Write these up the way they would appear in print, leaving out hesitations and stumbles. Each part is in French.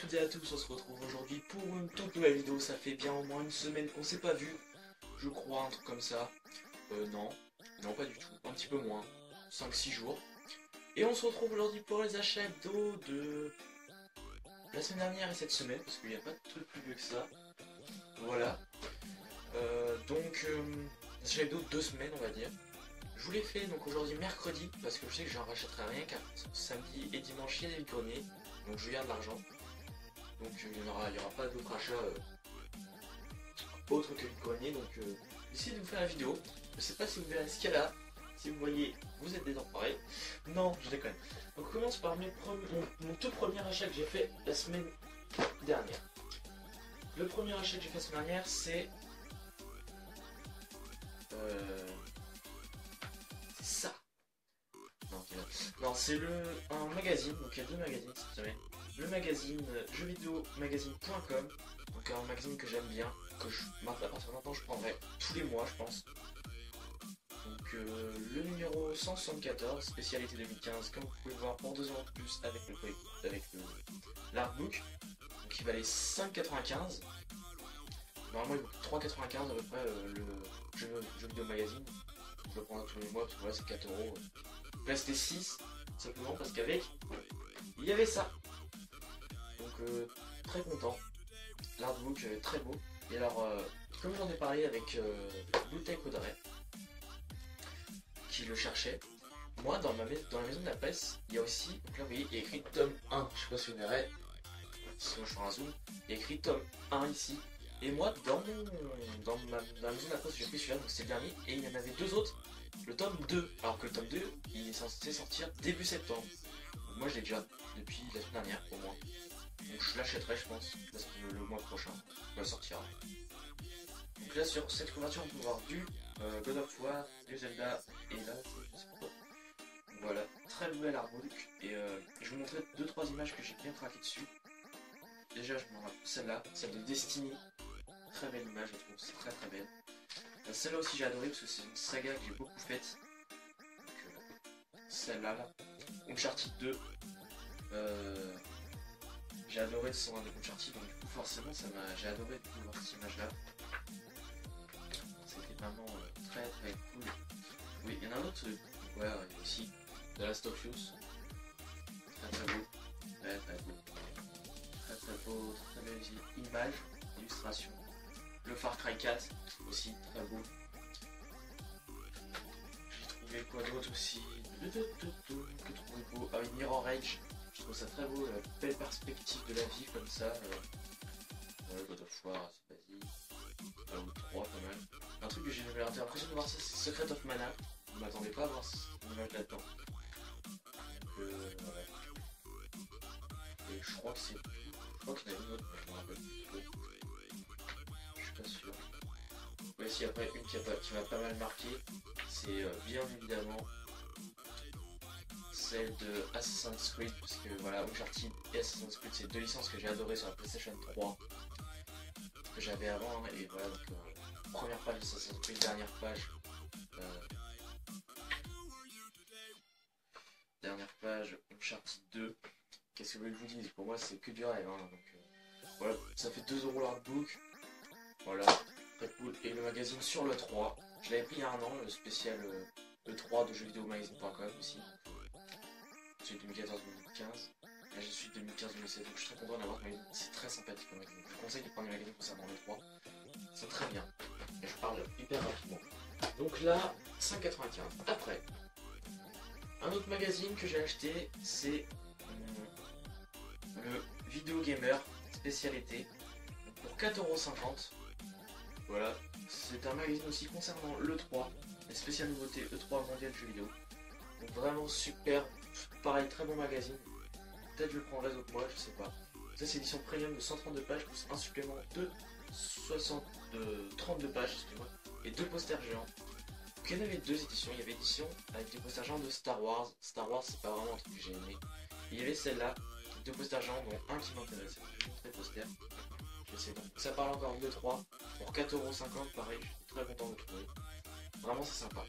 toutes et à tous, on se retrouve aujourd'hui pour une toute nouvelle vidéo. Ça fait bien au moins une semaine qu'on s'est pas vu, je crois, un truc comme ça. Non, non pas du tout, un petit peu moins, 5-6 jours. Et on se retrouve aujourd'hui pour les achats d'eau de la semaine dernière et cette semaine, parce qu'il n'y a pas de truc plus vieux que ça. Voilà. Les achats d'eau de 2 semaines, on va dire. Je vous l'ai fait donc aujourd'hui mercredi, parce que je sais que j'en rachèterai rien, car samedi et dimanche il y a des vide-greniers, donc je garde l'argent. Donc il n'y aura pas d'autres achats autres que le grenier. Donc essayez de vous faire la vidéo. Je sais pas si vous verrez ce qu'il y a là. Si vous voyez, vous êtes des enfoirés. Non, je déconne. Donc on commence par mon tout premier achat que j'ai fait la semaine dernière. Le premier achat que j'ai fait la semaine dernière, c'est ça. Non, non, c'est un magazine. Donc il y a deux magazines cette semaine. Le magazine jeuxvideomagazine.com, donc un magazine que j'aime bien, que à partir de maintenant je prendrai tous les mois je pense. Donc le numéro 174, spécialité 2015, comme vous pouvez voir pour 2 ans de plus avec l'artbook, donc il valait 5,95. Normalement il vaut 3,95 à peu près le jeu vidéo magazine. Je le prends tous les mois parce que voilà c'est 4 euros. Là c'était 6, simplement parce qu'avec il y avait ça. Donc très content. L'artbook très beau. Et alors, comme j'en ai parlé avec Bouteille Audrey, qui le cherchait, moi dans la maison de la presse, il y a aussi, donc là vous voyez, il y a écrit tome 1. Je sais pas si vous verrez, sinon je ferai un zoom. Il y a écrit tome 1 ici. Et moi, dans la maison de la presse, j'ai pris celui-là, donc c'est le dernier. Et il y en avait deux autres, le tome 2. Alors que le tome 2, il est censé sortir début septembre. Donc moi je l'ai déjà depuis la semaine dernière au moins. Donc je l'achèterai je pense le mois prochain, il sortira. Donc là sur cette couverture on peut voir du God of War, du Zelda et là c'est pourquoi. Voilà, très bel artbook et je vais vous montrer 2-3 images que j'ai bien traquées dessus. Déjà je me rappelle celle-là, celle de Destiny, très belle image je trouve, c'est très très belle. Celle-là aussi j'ai adoré parce que c'est une saga que j'ai beaucoup faite. Celle-là, Uncharted 2. J'ai adoré le son de Uncharted, donc du coup forcément j'ai adoré voir cette image là. C'était vraiment très très cool. Oui, il y en a un autre, ouais, ici, The Last of Us. Très très beau, très très beau. Très très beau, très belle image, illustration. Le Far Cry 4 aussi, très beau. J'ai trouvé quoi d'autre aussi. Que trouver beau. Ah oui, Mirror Edge. Je trouve ça très beau, la belle perspective de la vie comme ça. God of War, c'est basique. Ou 3 pas mal. Un truc que j'ai eu l'impression de voir ça, c'est Secret of Mana. Je ne m'attendais pas à voir une image là-dedans. Donc voilà. Et je crois que c'est. Je crois qu'il y en a une autre, mais je me rappelle plus trop. Je suis pas sûr. Ouais, si après une qui m'a pas mal marqué, c'est bien évidemment celle de Assassin's Creed, parce que voilà, Uncharted et Assassin's Creed, c'est deux licences que j'ai adorées sur la PlayStation 3, que j'avais avant, et voilà, donc première page Assassin's Creed, dernière page Uncharted 2. Qu'est-ce que vous voulez que je vous dise, pour moi c'est que du rêve, hein, donc voilà, ça fait 2 € l'artbook, voilà, très cool, et le magazine sur le 3, je l'avais pris il y a un an, le spécial E3 de jeuxvideomagazine.com aussi. Celui de 2014-2015. Là je suis de 2015-2016, donc je suis très content d'avoir ce magazine. C'est très sympathique comme magazine. Je vous conseille de prendre le magazine concernant le 3. C'est très bien. Et je parle hyper rapidement. Donc là, 5,95. Après, un autre magazine que j'ai acheté, c'est le Vidéo Gamer spécialité. Pour 4,50 €. Voilà. C'est un magazine aussi concernant l'E3. Les spéciales nouveautés E3 mondial jeux vidéo. Donc vraiment super. Pareil, très bon magazine. Peut-être je le prendrai d'autres mois, je sais pas. Ça c'est édition premium de 132 pages plus un supplément de 32 pages, excusez-moi, et 2 posters géants. Donc il y en avait 2 éditions. Il y avait édition avec des posters géants de Star Wars. Star Wars c'est pas vraiment un truc que j'ai aimé. Et il y avait celle-là, 2 posters géants dont un qui m'intéressait. Je vais montrer le poster. Je sais donc. Ça parle encore de 3 pour 4,50 €, pareil, je suis très content de le trouver. Vraiment c'est sympa.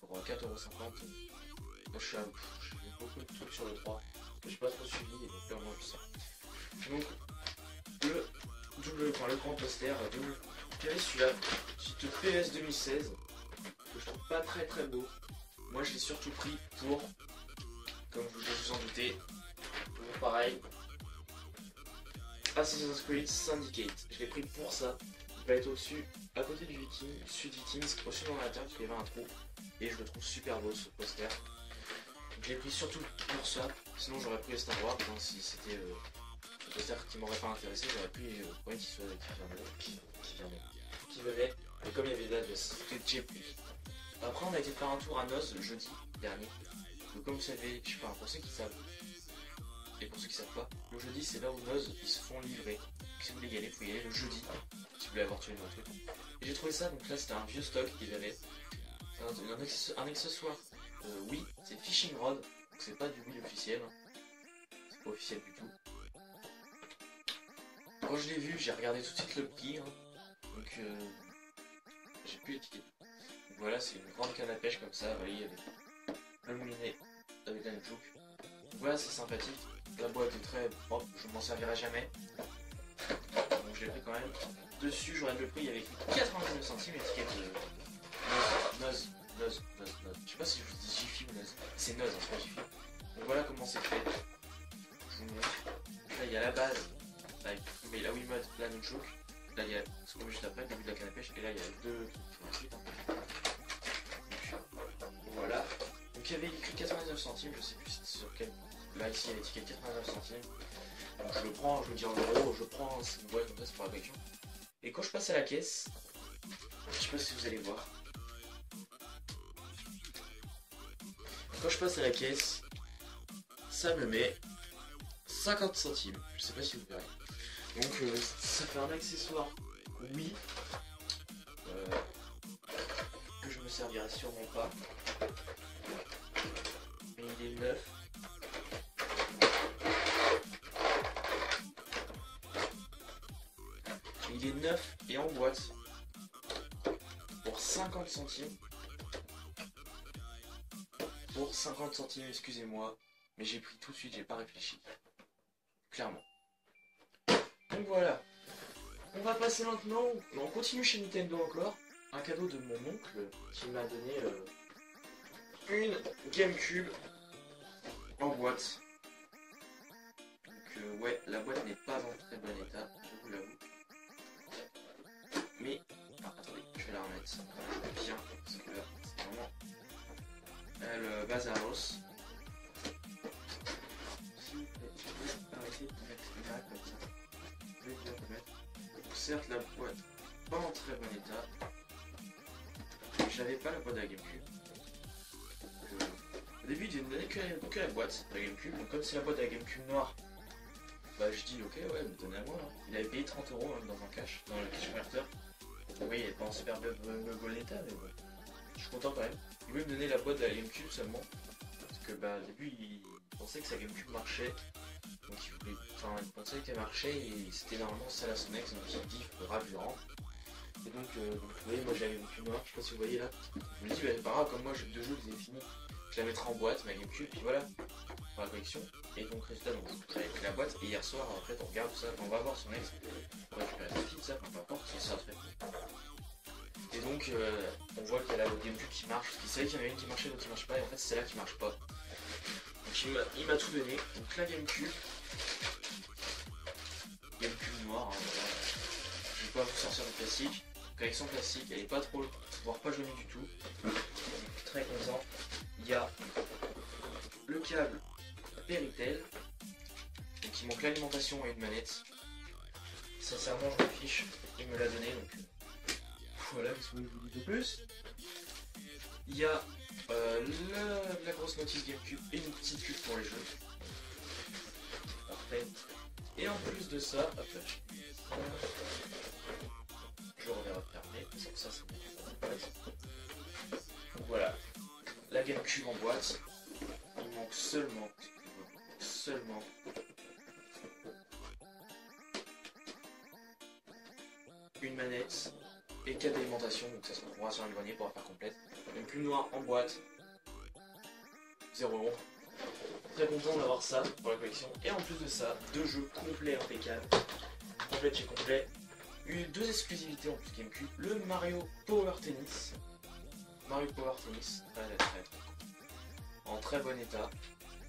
Pour 4,50 €. Moi j'ai beaucoup de trucs sur le 3 que j'ai pas trop suivi et donc là moi je sais. Donc le grand poster double. J'avais celui-là, petite PS 2016, que je trouve pas très très beau. Moi je l'ai surtout pris pour, comme vous devez vous en douter, pour pareil, Assassin's Creed Syndicate. Je l'ai pris pour ça. Il va être au-dessus, à côté du Viking, du Sud Vikings, au-dessus dans la terre, parce qu'il y avait un trou. Et je le trouve super beau ce poster. Je l'ai pris surtout pour ça. Sinon j'aurais pris Star Wars, hein, si c'était un poster qui m'aurait pas intéressé, j'aurais pris le qui venait. Et comme il y avait là, c'était j'ai pris. Après on a été faire un tour à Noz le jeudi dernier. Donc comme vous savez, je sais pas, pour ceux qui savent, et pour ceux qui savent pas, le jeudi c'est là où Noz ils se font livrer. Donc, si vous voulez y aller, il faut y aller le jeudi, si vous voulez avoir tous les nouveaux trucs. Et j'ai trouvé ça, donc là c'était un vieux stock qu'ils avaient. C'est un accessoire. Oui, c'est Fishing Rod, donc c'est pas du Wii officiel. C'est pas officiel du tout. Quand je l'ai vu, j'ai regardé tout de suite le prix. Hein. Donc j'ai plus l'étiquette. Donc voilà, c'est une grande canne à pêche comme ça, vous voyez, avec le moulinet avec la joke. Voilà, c'est sympathique. La boîte est très propre, je m'en servirai jamais. Donc je l'ai pris quand même. Dessus, j'aurais le prix avec 99 centimes, étiquette Noz. Je sais pas si je vous dis Jiffy ou Noz. C'est Noz, hein, c'est pas Jiffy. Donc voilà comment c'est fait. Je vous montre. Là, il y a la base. Mais la Wiimote, la Nunchuk. Là, il y a ce qu'on met juste après, le début de la canne à pêche. Et là, il y a deux ensuite. Hein. Donc, voilà. Donc il y avait écrit 99 centimes, je sais plus sur quel. Là, ici, il y a l'étiquette 89 centimes. Donc je le prends, je le dis en euros, je prends une boîte comme ça, c'est pour la collection. Et quand je passe à la caisse, je sais pas si vous allez voir. Quand je passe à la caisse, ça me met 50 centimes. Je sais pas si vous verrez. Donc ça fait un accessoire, oui, que je me servirai sûrement pas. Mais il est neuf. Il est neuf et en boîte pour 50 centimes. Pour 50 centimes, excusez-moi, mais j'ai pris tout de suite, j'ai pas réfléchi. Clairement. Donc voilà. On va passer maintenant, on continue chez Nintendo encore. Un cadeau de mon oncle qui m'a donné une GameCube en boîte. Donc ouais, la boîte n'est pas en très bon état, je vous l'avoue. Mais, attendez, je vais la remettre bien, parce que là, c'est vraiment le Bazaros. S'il vous plaît, je vais arrêter de mettre là comme ça. Je vais bien le mettre. Certes, la boîte pas en très bon état. J'avais pas la boîte de la GameCube. Au début, il ne donnait que la boîte de la GameCube. Donc, comme c'est la boîte de la GameCube noire, bah je dis ok, ouais, me donnez à moi. Hein. Il avait payé 30 € même dans un cash, dans le cash converter. Oui, il n'est pas en super bon état, mais bon. Je suis content quand même. Il voulait me donner la boîte de la GameCube seulement. Parce que bah au début, il pensait que sa GameCube marchait. Donc il pensait qu'elle marchait et c'était normalement celle à son ex, donc il dit ravurant. Et donc vous voyez, moi j'ai la GameCube noire, je sais pas si vous voyez là. Je me dis, bah, c'est pas grave, comme moi j'ai 2 jeux, vous avez fini. Je la mettrai en boîte, ma GameCube, puis voilà, pour la collection. Et donc résultat, donc j'avais pris la boîte et hier soir, en fait, on regarde tout ça, on va voir son ex pour récupérer sa fille, ça, peu importe, c'est ça fait. Et donc on voit qu'elle a le GameCube qui marche, parce qu'il savait qu'il y en avait une qui marchait, l'autre qui marche pas, et en fait c'est celle-là qui marche pas. Donc il m'a tout donné, donc la GameCube noire, hein, voilà. Je vais pas vous sortir de plastique. Collection plastique, elle est pas trop, voire pas jaunie du tout. Très content. Il y a le câble Péritel. Donc il manque l'alimentation et une manette. Sincèrement je m'en fiche. Il me l'a donné donc voilà, qu'est-ce que je vous dis de plus. Il y a la grosse notice GameCube et une petite cube pour les jeux. Parfait. Et en plus de ça, hop là, je reviens refermer, parce que ça c'est bon. Donc voilà, la GameCube en boîte. Il manque seulement une manette et 4 d'alimentation, donc ça se retrouvera sur un grenier pour la faire complète. Une plume noire en boîte, 0 €. Très content d'avoir ça pour la collection. Et en plus de ça, 2 jeux complets impeccables. Complet de chez complet. Deux exclusivités en plus GameCube. Le Mario Power Tennis. Mario Power Tennis, très en très bon état.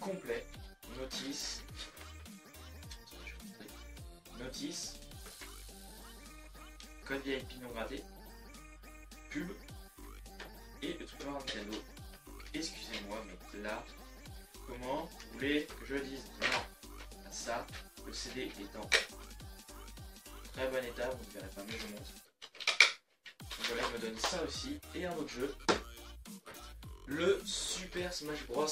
Complet. Notice. Notice. Code VIP non gradé. Pub. Et le truc Nintendo. Excusez-moi, mais là, comment vous voulez que je le dise? Non. Ça, le CD est en très bon état, vous ne verrez pas, mais je montre. Donc voilà, il me donne ça aussi. Et un autre jeu. Le Super Smash Bros.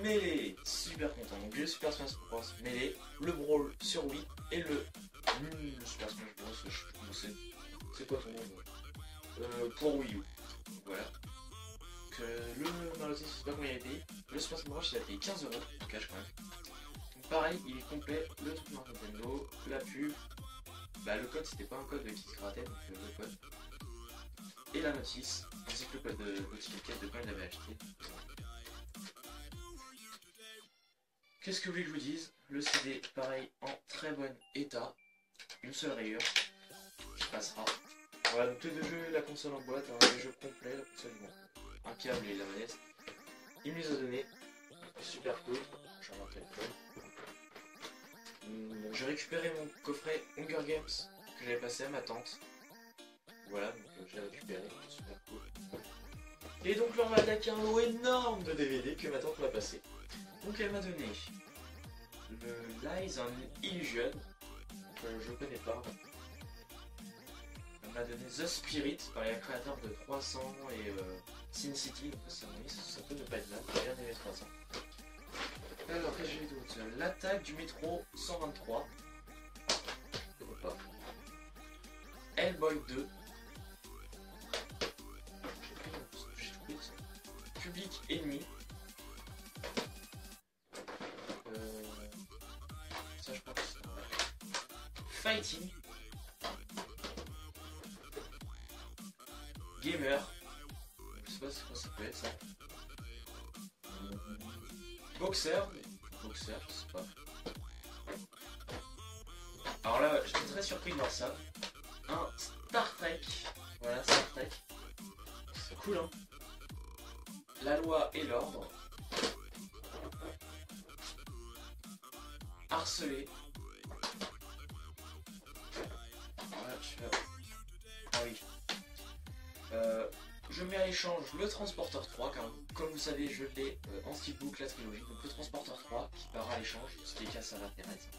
Melee. Super content. Donc le Super Smash Bros. Melee, le Brawl sur Wii et le Super Smash Bros. C'est quoi ton nom pour Wii U. Donc voilà. Le Mario Tennis, je sais pas combien il a payé. Le Super Smash Bros. Il a payé 15 € en cash quand même. Donc pareil, il est complet. Le truc Nintendo, la pub. Bah, le code c'était pas un code qui se grattait, donc le code. Et la notice, ainsi que le code de notification de quand il l'avait acheté. Qu'est-ce que vous voulez que je vous dise? Le CD, pareil, en très bon état. Une seule rayure qui passera. Voilà, donc les deux jeux, la console en boîte, hein, les jeux complets, la console du monde. Un câble et la manette. Il me les a donné. Super cool. J'en ai un téléphone. Donc j'ai récupéré mon coffret Hunger Games que j'avais passé à ma tante. Voilà, donc j'ai récupéré, super cool. Et donc là on va attaquer un lot énorme de DVD que ma tante m'a passé. Donc elle m'a donné le Lies on Illusion, que je connais pas. Elle m'a donné The Spirit par les créateurs de 300 et Sin City, donc ça peut ne pas être mal, j'ai bien aimé 300. Alors, qu'est-ce que j'ai d'autre? L'attaque du métro 123. Je ne sais pas. Hellboy 2. J'ai trouvé ça. Public ennemi. Ça, je crois que c'est vrai. Fighting. Gamer. Je sais pas ce que ça peut être ça. Boxer, je sais pas. Alors là, j'étais très surpris de voir ça. Un Star Trek. Voilà, Star Trek. C'est cool, hein. La loi et l'ordre. Harcelé. Voilà, je fais... Ah oui. Je mets à l'échange le Transporteur 3, car comme vous savez, je l'ai en steelbook, la trilogie, donc le Transporteur 3 qui part à l'échange, ce qui est cas ça m'intéresse.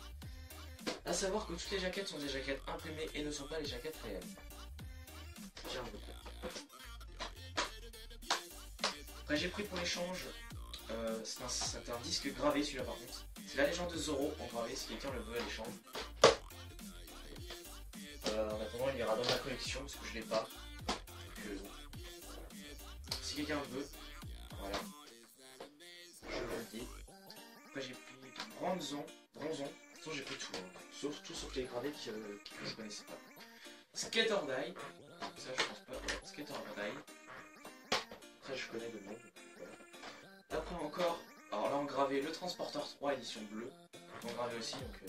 A savoir que toutes les jaquettes sont des jaquettes imprimées et ne sont pas les jaquettes réelles. Après j'ai pris pour l'échange, c'est un disque gravé celui-là par contre. C'est la légende de Zoro en gravé si quelqu'un le veut à l'échange. En attendant il ira dans ma collection parce que je l'ai pas. Si quelqu'un veut, voilà, je le dis. Après j'ai pris bronzon, sinon j'ai pris tout, hein. sauf les gravés que je connaissais pas. Skate or Die, ça je pense pas, ouais. Skate or Die. Après je connais le nom, voilà. Après encore, alors là en gravé le Transporteur 3 édition bleue, en gravé aussi, donc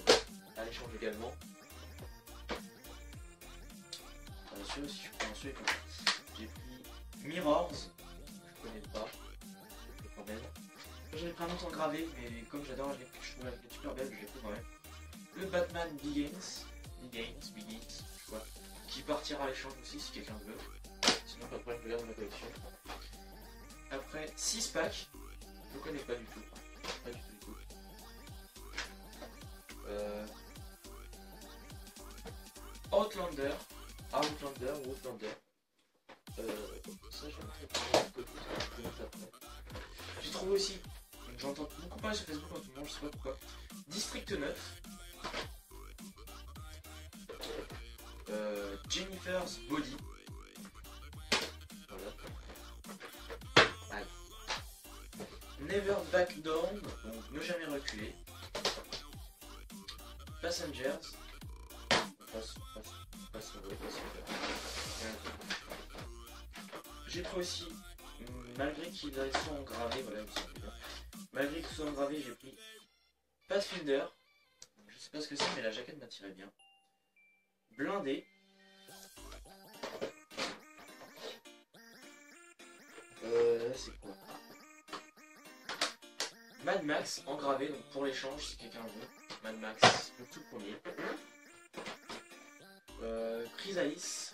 à l'échange également. Celui-là aussi je prends celui-là. J'ai pris Mirrors. Je connais pas, quand même. J'en ai pris un autre en gravé, mais comme j'adore, je trouve la super belle, je l'ai pris quand même. Le Batman Begins, je vois, qui partira à l'échange aussi si quelqu'un le veut. Sinon, pas de problème, je le garde dans ma collection. Après, 6 packs, je connais pas du tout. Pas du tout. Outlander. Ça, je vais mettre après. J'ai trouvé aussi, j'entends beaucoup parler sur Facebook en ce moment, je sais pas pourquoi. District 9. Jennifer's Body. Voilà. Aïe. Never Back Down, donc ne jamais reculer. Passengers. J'ai pris aussi, malgré qu'ils sont gravés, voilà, ils sont bien. Malgré que ce soit engravé, j'ai pris Pathfinder. Je sais pas ce que c'est, mais la jaquette m'attirait bien. Blindé. C'est quoi? Mad Max engravé, donc pour l'échange si quelqu'un veut. Mad Max, le tout premier. Chrysalis.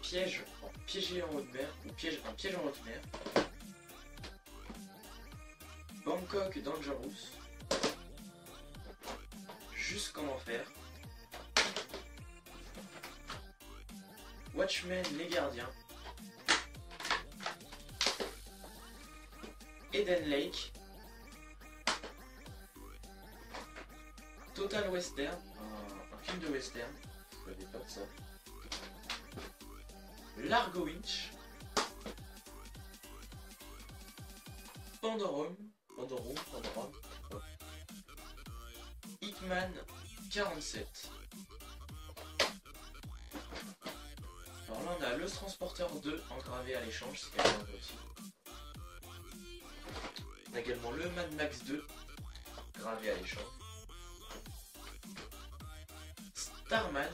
Piège, piégé en haute mer, ou un piège en haute mer. Bangkok Dangerous. Jusqu'en enfer. Watchmen les gardiens. Eden Lake. Total Western, un film de western. Je ne savais pas de ça. Largo Winch. Pandorum. Hitman 47. Alors là on a le Transporteur 2 engravé à l'échange, c'est quelqu'un veut aussi. On a également le Mad Max 2 gravé à l'échange. Starman.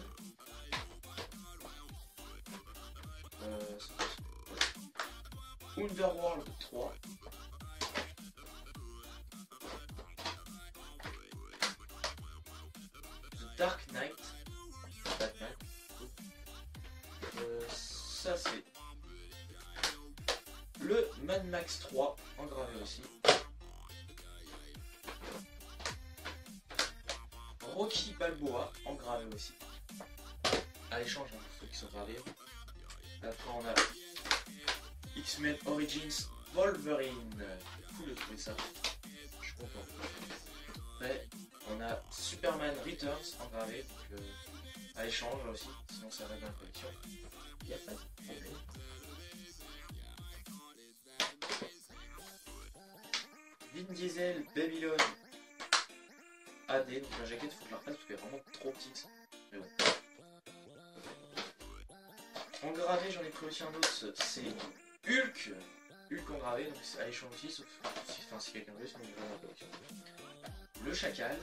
Underworld 3. The Dark Knight. Ça c'est le Mad Max 3 engravé aussi. Rocky Balboa engravé aussi. À l'échange, hein, pour ceux qui sont gravés. Après on a X-Men Origins Wolverine. Cool de trouver ça. Je suis content. Après on a Superman Returns engravé. Donc, à l'échange aussi. Sinon ça va dans la collection. Il n'y a pas de problème. Vin Diesel Babylon AD. Donc la jaquette, il faut que je la refasse parce qu'elle est vraiment trop petite. Mais bon. Engravé, j'en ai pris aussi un autre, c'est Hulk. Hulk engravé, donc c'est à l'échange aussi, sauf si quelqu'un veut, sinon il va dans la collection. Le Chacal.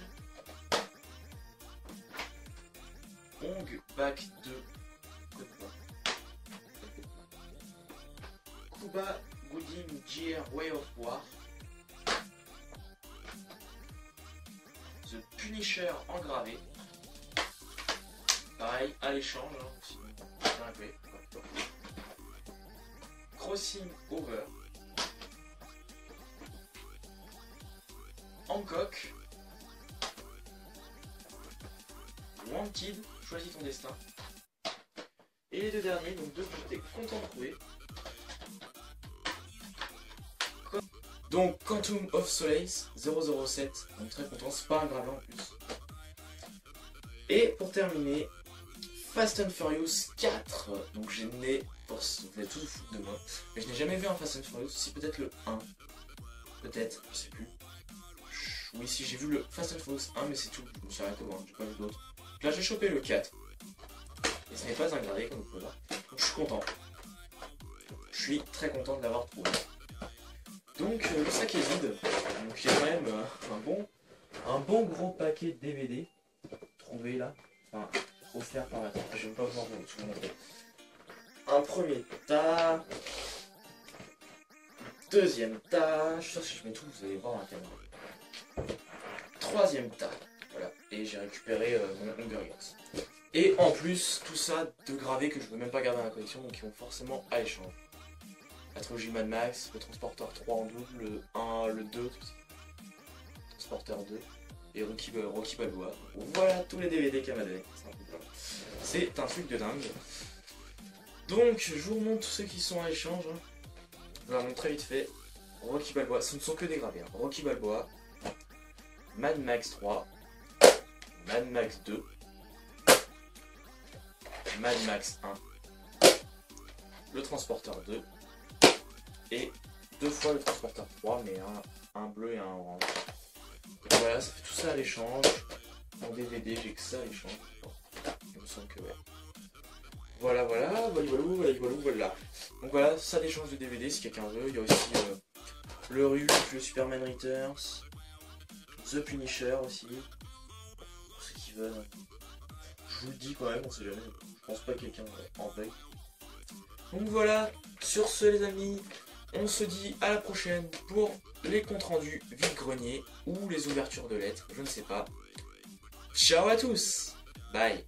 Ong Back 2. Kuba Gooding JR Way of War. The Punisher engravé. Pareil, à l'échange, hein, sinon bien joué. Crossing Over. Hancock. Wanted, choisis ton destin. Et les deux derniers, donc deux que j'étais content de trouver. Donc Quantum of Solace 007, donc très content, c'est pas engravé en plus. Et pour terminer, Fast and Furious 4, donc je n'ai, vous allez tous vous foutre de moi, mais je n'ai jamais vu un Fast and Furious, si peut-être le 1, peut-être, je sais plus. Oui, si j'ai vu le Fast and Furious 1, mais c'est tout, je me suis arrêté loin, j'ai pas vu d'autres. Là j'ai chopé le 4, et ce n'est pas engravé comme vous pouvez voir, donc je suis content. Je suis très content de l'avoir trouvé. Donc le sac est vide, donc il y a quand même un bon gros paquet de DVD trouvé là, enfin offert par la tête. Je ne vais pas pouvoir vous montrer. Un premier tas, deuxième tas, je suis sûr que si je mets tout vous allez voir dans la caméra. Troisième tas, voilà, et j'ai récupéré mon Hunger Games. Et en plus tout ça de gravés que je ne peux même pas garder dans la collection, donc ils vont forcément à l'échange. La trilogie Mad Max, le Transporteur 3 en double, le 1, le 2, Transporteur 2 et Rocky Balboa. Voilà tous les DVD qu'elle m'a donné. C'est un truc de dingue. Donc je vous remonte tous ceux qui sont à l'échange. Je vous remonte très vite fait. Rocky Balboa, ce ne sont que des gravés. Hein. Rocky Balboa, Mad Max 3, Mad Max 2, Mad Max 1, le Transporteur 2. Et deux fois le Transporteur 3, mais un bleu et un orange. Et voilà, ça fait tout ça à l'échange. En DVD, j'ai que ça à l'échange. Il me semble que ouais. Voilà, voilà. Donc voilà, ça d'échange de DVD si quelqu'un veut. Il y a aussi le Hulk, le Superman Returns, The Punisher aussi, pour ceux qui veulent. Je vous le dis quand même, on sait jamais. Je pense pas que quelqu'un en veuille. Donc voilà, sur ce les amis, on se dit à la prochaine pour les comptes rendus vide-grenier ou les ouvertures de lettres, je ne sais pas. Ciao à tous, bye.